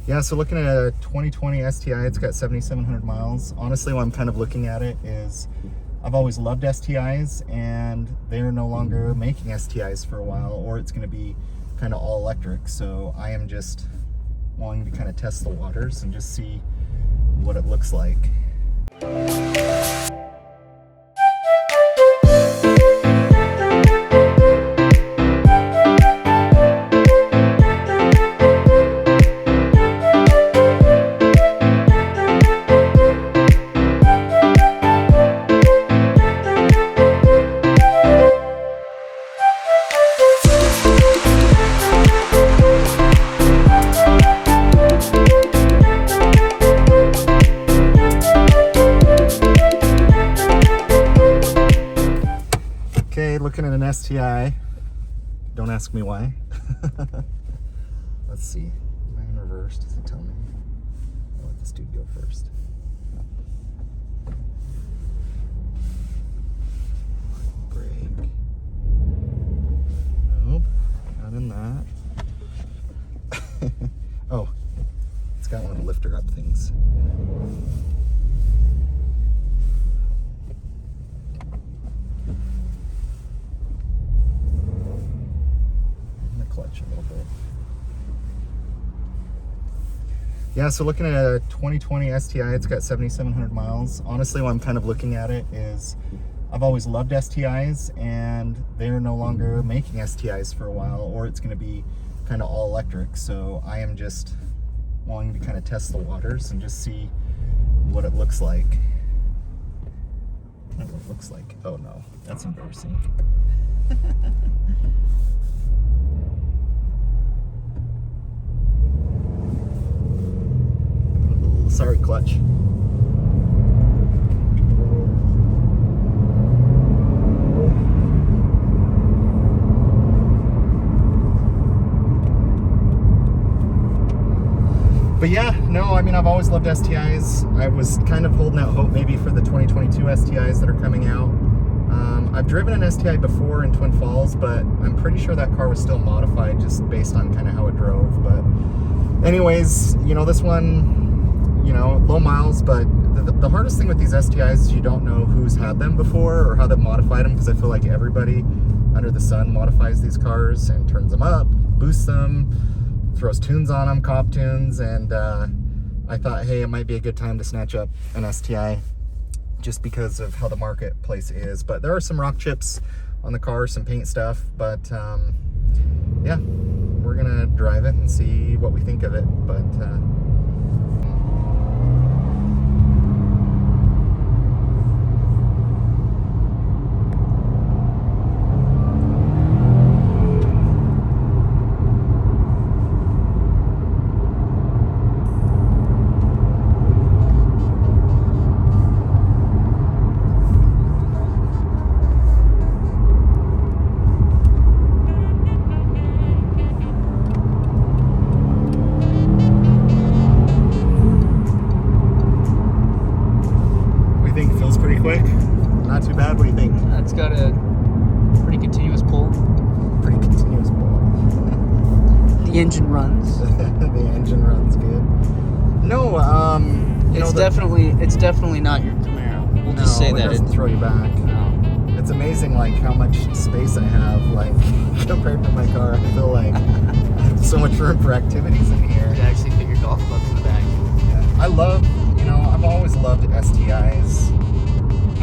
Yeah, so looking at a 2020 STI, it's got 7,700 miles. Honestly, what I'm kind of looking at it is I've always loved STIs, and they're no longer making STIs for a while, or it's going to be kind of all electric. So I am just wanting to kind of test the waters and just see what it looks like. Okay, looking at an STI. Don't ask me why. Let's see. Am I in reverse? Does it tell me? I'll let this dude go first. Brake. Nope, not in that. Oh, it's got one of the lifter up things. Clutch a little bit. Yeah, so looking at a 2020 STI, it's got 7,700 miles. Honestly, what I'm kind of looking at it is I've always loved STIs, and they're no longer making STIs for a while, or it's going to be kind of all electric. So I am just wanting to kind of test the waters and just see what it looks like. I don't know what it looks like. Oh no, that's embarrassing. Sorry, clutch. But yeah, no, I mean, I've always loved STIs. I was kind of holding out hope maybe for the 2022 STIs that are coming out. I've driven an STI before in Twin Falls, but I'm pretty sure that car was still modified just based on kind of how it drove. But anyways, you know, this one, you know, low miles, but the hardest thing with these STIs is you don't know who's had them before or how they've modified them, because I feel like everybody under the sun modifies these cars and turns them up, boosts them, throws tunes on them, cop tunes, and I thought, hey, it might be a good time to snatch up an STI just because of how the marketplace is. But there are some rock chips on the car, some paint stuff, but yeah, we're gonna drive it and see what we think of it. But quick, not too bad. What do you think? It's got a pretty continuous pull. Pretty continuous pull. The engine runs. The engine runs good. No, it's definitely not your Camaro. We'll just say that it doesn't throw you back. No. It's amazing, like how much space I have, like compared to my car. I feel like I have so much room for activities in here. You could actually fit your golf clubs in the back. Yeah. I love, you know, I've always loved STIs.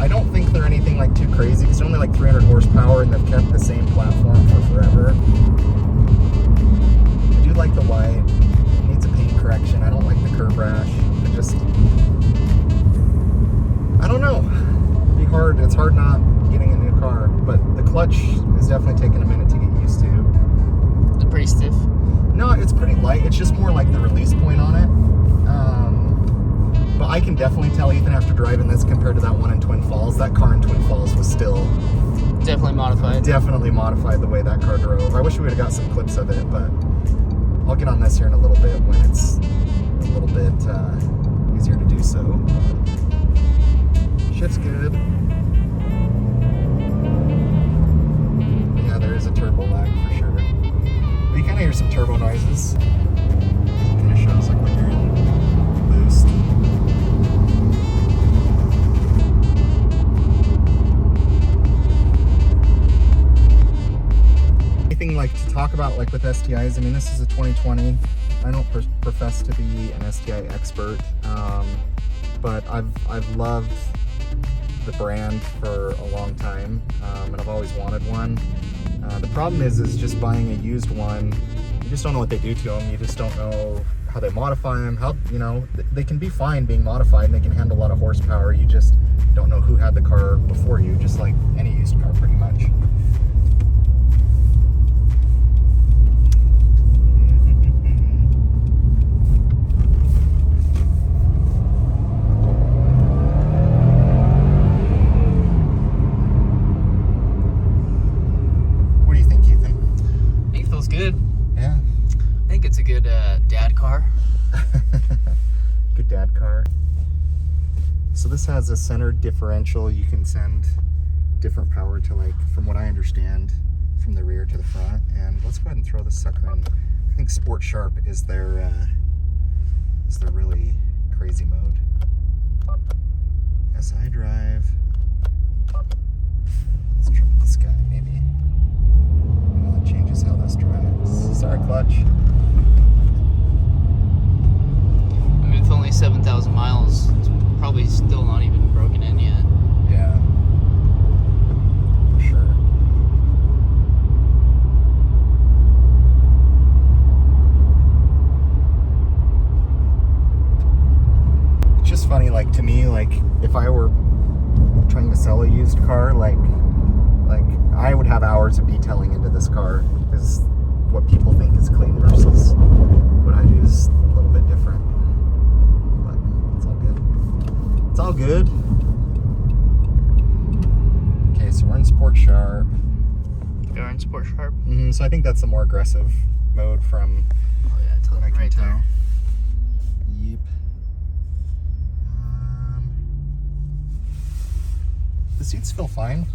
I don't think they're anything like too crazy because they're only like 300 horsepower and they've kept the same platform for forever. I do like the white. It needs a paint correction. I don't like the curb rash. It just, I don't know. It'd be hard. It's hard not getting a new car, but the clutch is definitely taking a minute to get used to. Is it pretty stiff? No, it's pretty light. It's just more like the release point on it. But I can definitely tell, even after driving this compared to that one in Twin Falls, that car in Twin Falls was still definitely modified. Definitely modified the way that car drove. I wish we would have got some clips of it, but I'll get on this here in a little bit when it's a little bit easier to do so. Shit's good. Yeah, there is a turbo lag for sure. But you kind of hear some turbo noises. It kind of shows like when you're talk about, like with STIs, I mean, this is a 2020. I don't profess to be an STI expert, but I've loved the brand for a long time, and I've always wanted one. The problem is just buying a used one. You just don't know what they do to them. You just don't know how they modify them. How, you know, they can be fine being modified and they can handle a lot of horsepower. You just don't know who had the car before you, just like any used car pretty much. What do you think, Ethan? I think it feels good. Yeah. I think it's a good dad car. Good dad car. So this has a center differential. You can send different power to, like, from what I understand, from the rear to the front. And let's go ahead and throw this sucker in. I think Sport Sharp is their really crazy mode. SI drive. Let's try this guy maybe. Well, it changes how this drives. This is our clutch. I mean, it's only 7,000 miles. It's probably still not even broken in yet. Yeah. For sure. It's just funny, like, to me, like, if I were trying to sell a used car, like I would have hours of detailing into this car, because what people think is clean versus what I do is a little bit different. But it's all good. It's all good. Okay, so we're in Sport Sharp. You're in Sport Sharp? So I think that's the more aggressive mode from Oh yeah, tell what I me can right tell. there. Yep. The seats feel fine.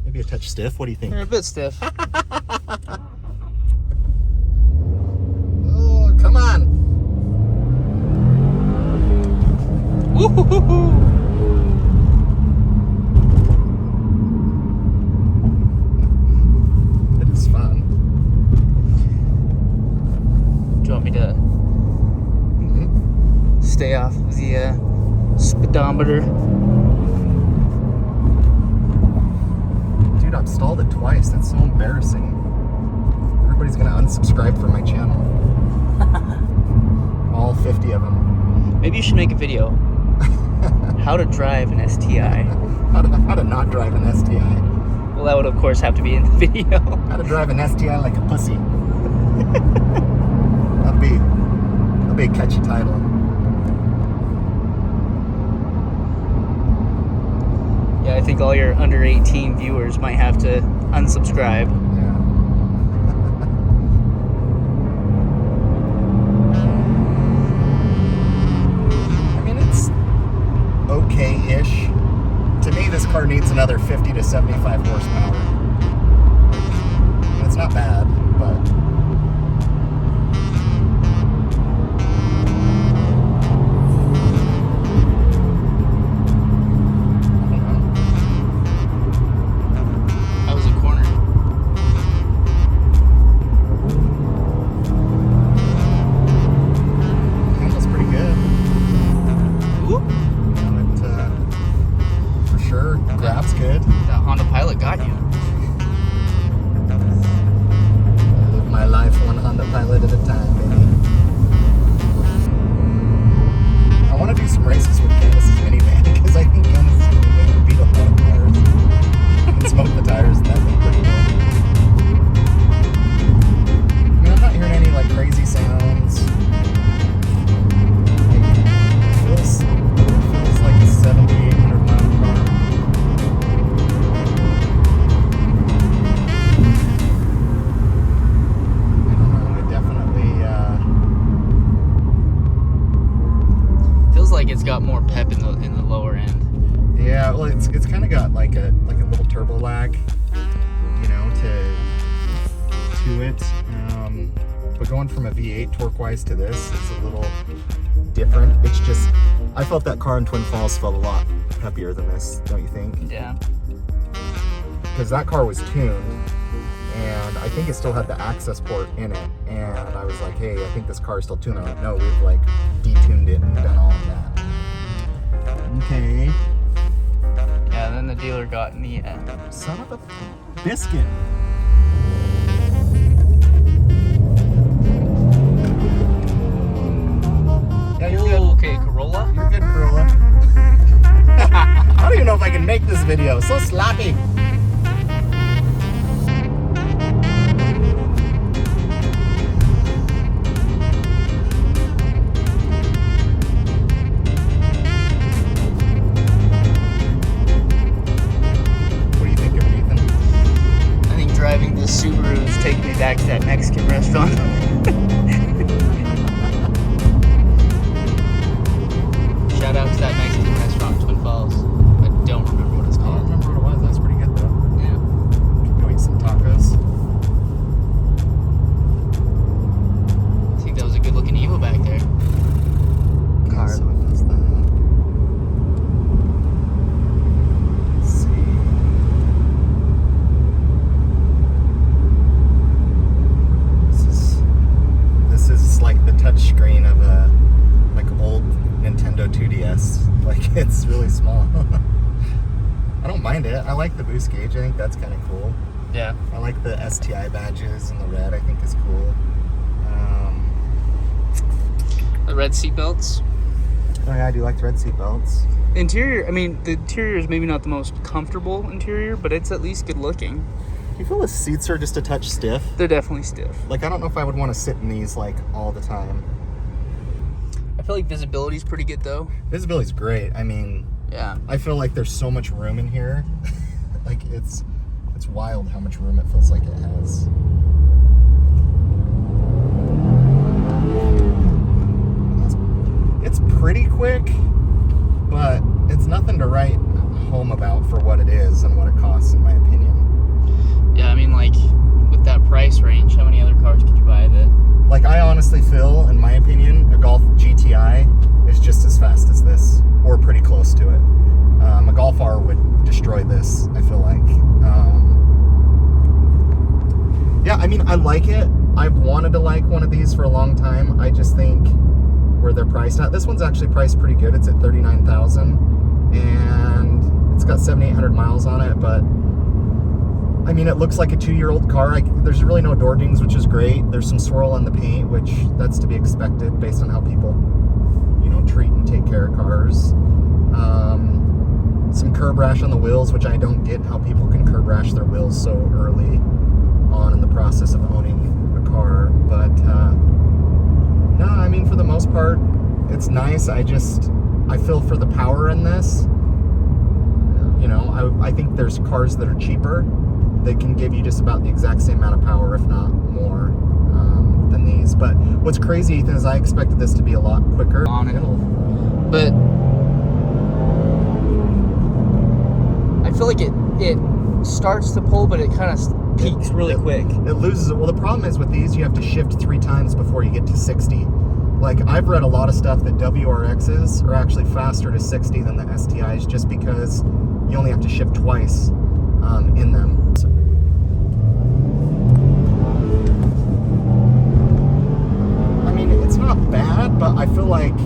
Maybe a touch stiff. What do you think? They're a bit stiff. Oh, come on. Woo-hoo-hoo-hoo. It is fun. Do you want me to stay off of the speedometer? Dude, I've stalled it twice. That's so embarrassing. Everybody's gonna unsubscribe from my channel. All 50 of them. Maybe you should make a video. How to drive an STI. How to not drive an STI. Well, that would of course have to be in the video. How to drive an STI like a pussy. That'll be a catchy title. Yeah, I think all your under 18 viewers might have to unsubscribe. Yeah. I mean, it's okay-ish. To me, this car needs another 50 to 75 horsepower. And it's not bad, but... That was a corner. Handles pretty good. Whoop. And for sure, grab's good. That Honda Pilot got you. I live my life one Honda Pilot at a time, baby. I want to do some races with Candace's minivan, because I think Candace's minivan would beat a lot of tires. You can smoke the tires and that thing pretty good. I mean, I'm not hearing any, like, crazy sounds. It feels like a 7,800 mile car. I don't know, it definitely, Feels like it's got more pep in the lower end. yeah, well, it's kind of got like a little turbo lag, you know, to it. But going from a V8 torque-wise to this, it's a little different. It's just, I felt that car in Twin Falls felt a lot peppier than this, don't you think? Yeah. Because that car was tuned, and I think it still had the access port in it. And I was like, hey, I think this car is still tuned. I'm like, no, we've like detuned it and done all of that. Okay. Yeah, then the dealer got in the Son of a biscuit. Yeah, you're good. Okay, Corolla. You're good, Corolla. I don't even know if I can make this video. So sloppy. What do you think of it, Ethan? I think driving this Subaru is taking me back to that Mexican restaurant. Shout out to that Mexican restaurant in Twin Falls. I don't remember what it's I don't called. remember what it was. That was pretty good, though. Yeah. Go eat some tacos. I think that was a good looking Evo back there. Car. So it does that. Let's see. This is like the touch screen of a old Nintendo 2DS. Like, it's really small. I don't mind it. I like the boost gauge. I think that's kind of cool. Yeah. I like the STI badges and the red. I think is cool. The red seat belts. Oh yeah, I do like the red seat belts. The interior, I mean, the interior is maybe not the most comfortable interior, but it's at least good looking. Do you feel the seats are just a touch stiff? They're definitely stiff. Like, I don't know if I would want to sit in these like all the time. I feel like visibility's pretty good though. Visibility's great. I mean, Yeah. I feel like there's so much room in here. Like, it's wild how much room it feels like it has. It's pretty quick, but it's nothing to write home about for what it is and what it costs, in my opinion. Yeah, I mean, like, with that price range, how many other cars could you buy that? Like, I honestly feel, in my opinion, a Golf GTI is just as fast as this, or pretty close to it. A Golf R would destroy this, I feel like. Yeah, I mean, I like it. I've wanted to like one of these for a long time. I just think where they're priced at. This one's actually priced pretty good. It's at $39,000, and it's got 7,800 miles on it, but I mean, it looks like a 2-year-old car. There's really no door dings, which is great. There's some swirl on the paint, which that's to be expected based on how people, you know, treat and take care of cars. Some curb rash on the wheels, which I don't get how people can curb rash their wheels so early on in the process of owning a car. But no, I mean, for the most part, it's nice. I feel for the power in this. You know, I think there's cars that are cheaper that can give you just about the exact same amount of power, if not more, than these. But what's crazy, Ethan, is I expected this to be a lot quicker. On it. But I feel like it starts to pull, but it kind of peaks really quick. It loses it. Well, the problem is with these, you have to shift 3 times before you get to 60. Like, I've read a lot of stuff that WRXs are actually faster to 60 than the STIs, just because you only have to shift twice in them. I mean, it's not bad, but I feel like,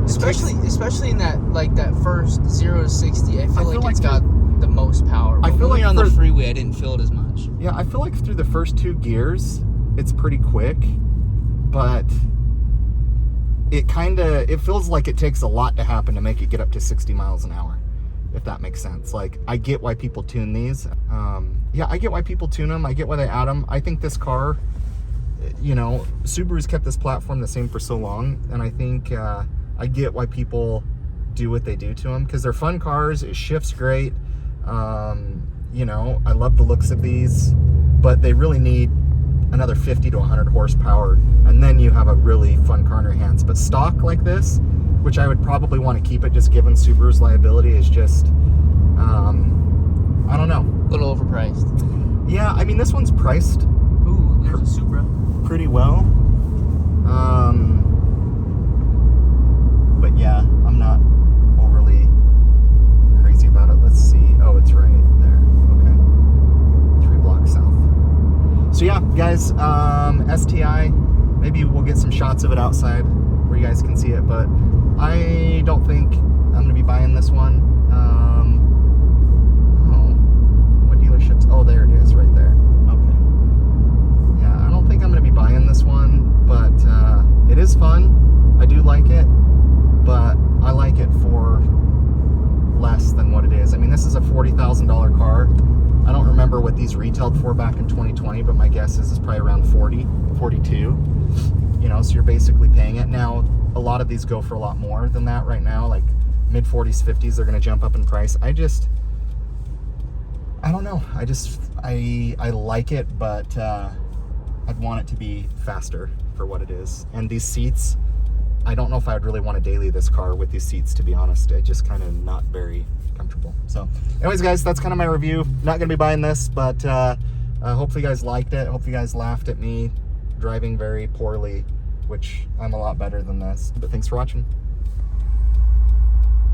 especially in that, like, that first 0 to 60, I feel like it's like got the most power. But I feel when like you're on the for- freeway, I didn't feel it as much. yeah, I feel like through the first 2 gears, it's pretty quick, but it feels like it takes a lot to happen to make it get up to 60 miles an hour, if that makes sense. Like, I get why people tune these. Yeah, I get why people tune them. I get why they add them. I think this car, you know, Subaru's kept this platform the same for so long, and I think I get why people do what they do to them, because they're fun cars. It shifts great. You know, I love the looks of these, but they really need another 50 to 100 horsepower, and then you have a really fun car in your hands. But stock like this, which I would probably want to keep it just given Subaru's liability, is just, I don't know. A little overpriced. Yeah, I mean, this one's priced Ooh, there's a Supra. pretty well. But yeah, I'm not overly crazy about it. Let's see. Oh, it's right there. Okay. 3 blocks south. guys, STI, maybe we'll get some shots of it outside where you guys can see it, but I don't think I'm going to be buying this one. What dealerships? Oh, there it is right there. Okay. Yeah, I don't think I'm going to be buying this one, but it is fun. I do like it, but I like it for less than what it is. I mean, this is a $40,000 car. I don't remember what these retailed for back in 2020, but my guess is it's probably around 40, 42. You know, so you're basically paying it. Now, a lot of these go for a lot more than that right now, like mid 40s, 50s, they're going to jump up in price. I don't know. I like it, but I'd want it to be faster for what it is. And these seats, I don't know if I would really want to daily this car with these seats, to be honest. It just kind of not very comfortable. So anyways, guys, that's kind of my review. Not going to be buying this, but hopefully you guys liked it. Hopefully you guys laughed at me driving very poorly, which I'm a lot better than this. But thanks for watching.